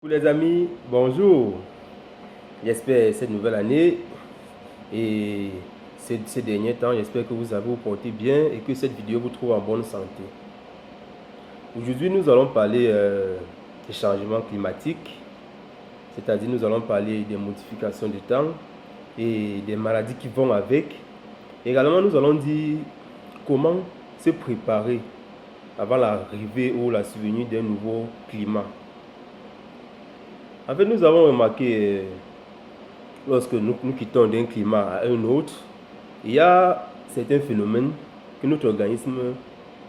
Pour les amis, bonjour. J'espère cette nouvelle année et ces derniers temps, j'espère que vous avez vous porté bien et que cette vidéo vous trouve en bonne santé. Aujourd'hui, nous allons parler des changements climatiques, c'est-à-dire nous allons parler des modifications du temps et des maladies qui vont avec. Également, nous allons dire comment se préparer avant l'arrivée ou la survenue d'un nouveau climat. En fait, nous avons remarqué, lorsque nous quittons d'un climat à un autre, il y a certains phénomènes que notre organisme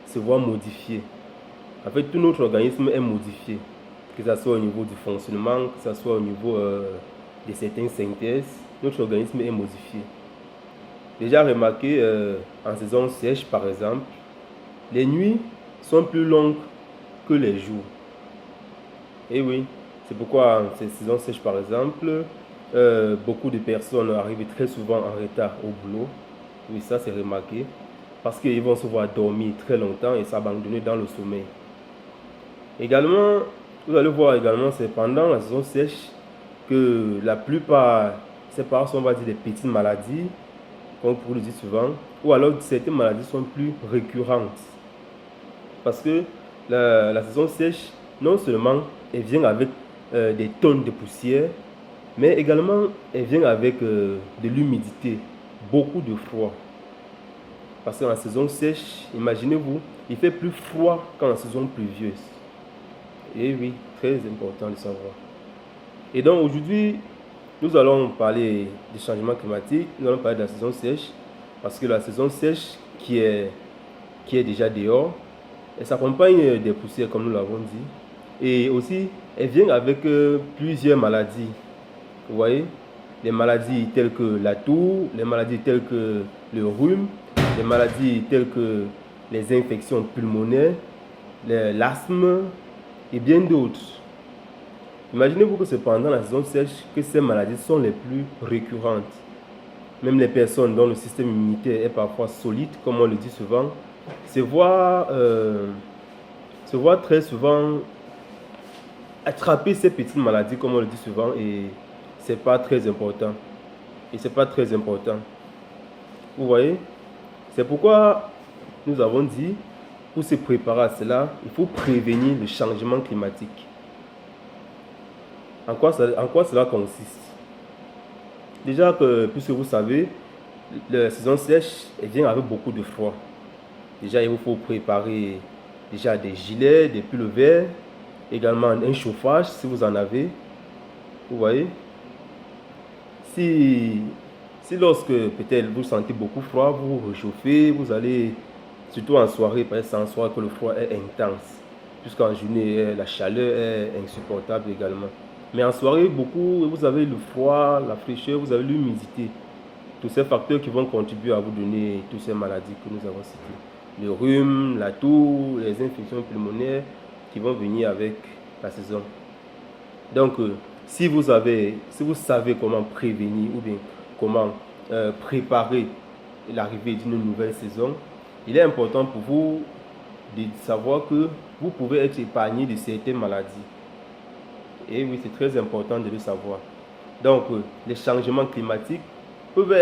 se voit modifier. En fait, tout notre organisme est modifié, que ce soit au niveau du fonctionnement, que ce soit au niveau de certaines synthèses, notre organisme est modifié. Déjà remarqué, en saison sèche par exemple, les nuits sont plus longues que les jours. Et oui, c'est pourquoi en cette saison sèche par exemple, beaucoup de personnes arrivent très souvent en retard au boulot. Oui, ça c'est remarqué. Parce qu'ils vont se voir dormir très longtemps et s'abandonner dans le sommeil. Également, vous allez voir également, c'est pendant la saison sèche que la plupart, c'est par on va dire des petites maladies, comme pour le dire souvent, ou alors certaines maladies sont plus récurrentes. Parce que la saison sèche, non seulement elle vient avec des tonnes de poussière, mais également elle vient avec de l'humidité, beaucoup de froid. Parce que la saison sèche, imaginez-vous, il fait plus froid qu'en la saison pluvieuse. Et oui, très important de savoir. Et donc aujourd'hui, nous allons parler des changements climatiques, nous allons parler de la saison sèche, parce que la saison sèche qui est déjà dehors, elle s'accompagne des poussières comme nous l'avons dit. Et aussi, elle vient avec plusieurs maladies. Vous voyez, les maladies telles que la toux, les maladies telles que le rhume, les maladies telles que les infections pulmonaires, l'asthme et bien d'autres. Imaginez-vous que c'est pendant la saison sèche que ces maladies sont les plus récurrentes. Même les personnes dont le système immunitaire est parfois solide, comme on le dit souvent, se voient très souvent attraper ces petites maladies, comme on le dit souvent, et c'est pas très important. Vous voyez? C'est pourquoi nous avons dit, pour se préparer à cela, il faut prévenir le changement climatique. En quoi cela consiste? Déjà que, puisque vous savez, la saison sèche, elle vient avec beaucoup de froid. Déjà, il vous faut préparer déjà des gilets, des pulls verts, également un chauffage si vous en avez. Vous voyez? Si lorsque peut-être vous sentez beaucoup froid, vous vous réchauffez, vous allez, surtout en soirée, par exemple en soirée que le froid est intense, puisqu'en journée, la chaleur est insupportable également. Mais en soirée, beaucoup, vous avez le froid, la fraîcheur, vous avez l'humidité. Tous ces facteurs qui vont contribuer à vous donner toutes ces maladies que nous avons citées. Le rhume, la toux, les infections pulmonaires qui vont venir avec la saison. Donc, si vous savez comment prévenir ou bien comment préparer l'arrivée d'une nouvelle saison, il est important pour vous de savoir que vous pouvez être épargné de certaines maladies. Et oui, c'est très important de le savoir. Donc, les changements climatiques peuvent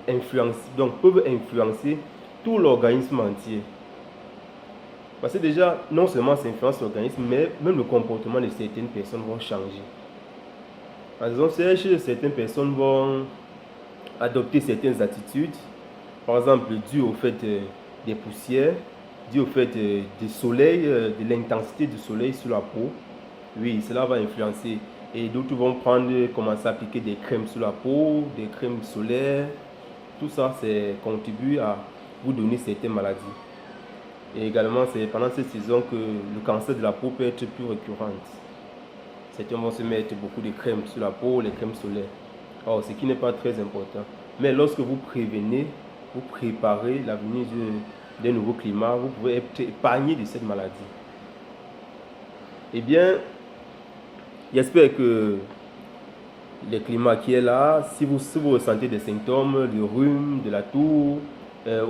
influencer tout l'organisme entier. Parce que déjà, non seulement ça influence l'organisme, mais même le comportement de certaines personnes vont changer. En saison sèche, certaines personnes vont adopter certaines attitudes, par exemple dû au fait des poussières, dû au fait du soleil, de l'intensité du soleil sur la peau. Oui, cela va influencer. Et d'autres vont commencer à appliquer des crèmes sur la peau, des crèmes solaires. Tout ça, contribue à vous donner certaines maladies. Et également, c'est pendant cette saison que le cancer de la peau peut être plus récurrent. Certains vont se mettre beaucoup de crèmes sur la peau, les crèmes solaires. Or, ce qui n'est pas très important. Mais lorsque vous prévenez, vous préparez la venue d'un nouveau climat, vous pouvez être épargné de cette maladie. Eh bien, j'espère que le climat qui est là, si vous ressentez des symptômes de rhume, de la toux,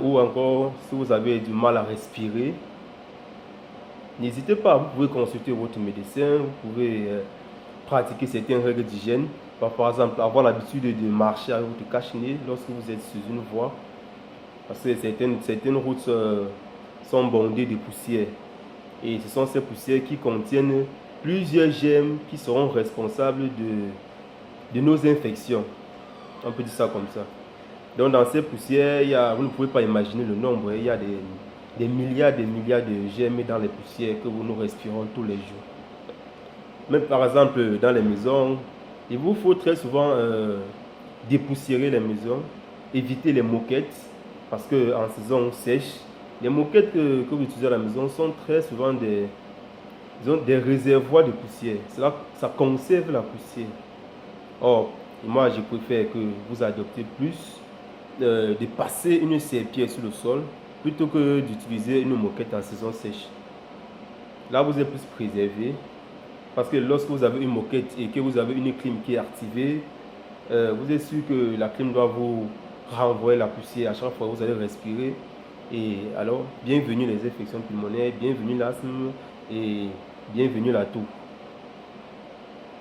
ou encore si vous avez du mal à respirer, n'hésitez pas, vous pouvez consulter votre médecin, vous pouvez pratiquer certaines règles d'hygiène. Par exemple, avoir l'habitude de marcher avec votre cache-nez lorsque vous êtes sur une voie. Parce que certaines routes sont bondées de poussière. Et ce sont ces poussières qui contiennent plusieurs germes qui seront responsables de nos infections. On peut dire ça comme ça. Donc dans ces poussières, vous ne pouvez pas imaginer le nombre. Il y a des milliards de germes dans les poussières que nous respirons tous les jours. Même par exemple dans les maisons, il vous faut très souvent dépoussiérer les maisons, éviter les moquettes, parce qu'en saison sèche, les moquettes que vous utilisez à la maison sont très souvent des réservoirs de poussière. Cela, ça conserve la poussière. Or, moi je préfère que vous adoptez plus de passer une serpillière sur le sol plutôt que d'utiliser une moquette en saison sèche. Là, vous êtes plus préservé. Parce que lorsque vous avez une moquette et que vous avez une clim qui est activée, vous êtes sûr que la clim doit vous renvoyer la poussière à chaque fois que vous allez respirer. Et alors, bienvenue les infections pulmonaires, bienvenue l'asthme et bienvenue la toux.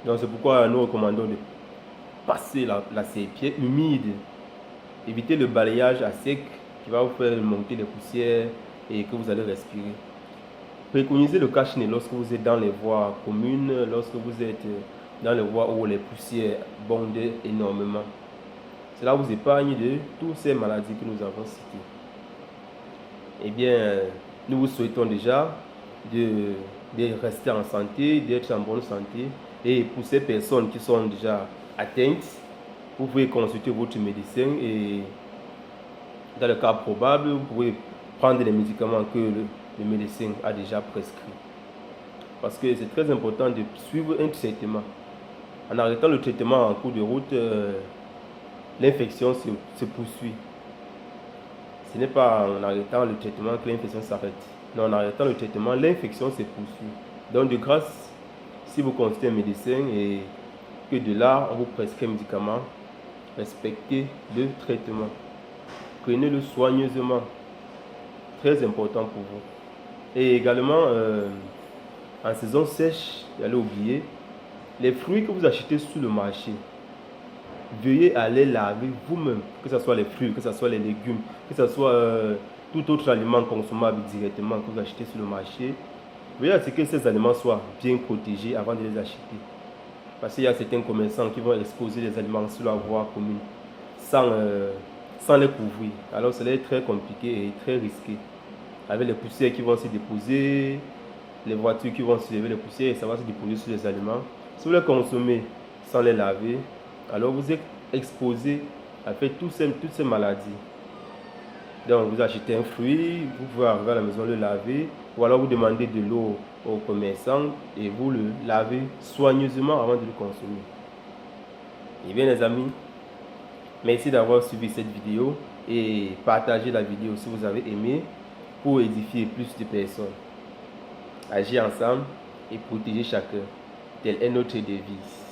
Donc c'est pourquoi nous recommandons de passer la serpillière humide. Évitez le balayage à sec qui va vous faire monter les poussières et que vous allez respirer. Préconisez le cache-nez lorsque vous êtes dans les voies communes, lorsque vous êtes dans les voies où les poussières bondent énormément. Cela vous épargne de toutes ces maladies que nous avons citées. Eh bien, nous vous souhaitons déjà de rester en santé, d'être en bonne santé. Et pour ces personnes qui sont déjà atteintes, vous pouvez consulter votre médecin et dans le cas probable, vous pouvez prendre les médicaments que le médecin a déjà prescrit. Parce que c'est très important de suivre un traitement. En arrêtant le traitement en cours de route, l'infection se poursuit. Ce n'est pas en arrêtant le traitement que l'infection s'arrête. Non, en arrêtant le traitement, l'infection se poursuit. Donc de grâce, si vous consultez un médecin et que de là, on vous prescrit un médicament, respectez le traitement. Prenez-le soigneusement. Très important pour vous. Et également, en saison sèche, j'allais oublier, les fruits que vous achetez sur le marché, veuillez à les laver vous-même, que ce soit les fruits, que ce soit les légumes, que ce soit tout autre aliment consommable directement que vous achetez sur le marché. Veuillez à ce que ces aliments soient bien protégés avant de les acheter. Parce qu'il y a certains commerçants qui vont exposer les aliments sur la voie commune sans les couvrir. Alors cela est très compliqué et très risqué. Avec les poussières qui vont se déposer, les voitures qui vont se lever les poussières, et ça va se déposer sur les aliments. Si vous les consommez sans les laver, alors vous êtes exposé à faire toutes ces maladies. Donc vous achetez un fruit, vous pouvez arriver à la maison le laver, ou alors vous demandez de l'eau au commerçant et vous le lavez soigneusement avant de le consommer. Et bien les amis, merci d'avoir suivi cette vidéo et partagez la vidéo si vous avez aimé pour édifier plus de personnes. Agir ensemble et protéger chacun, telle est notre devise.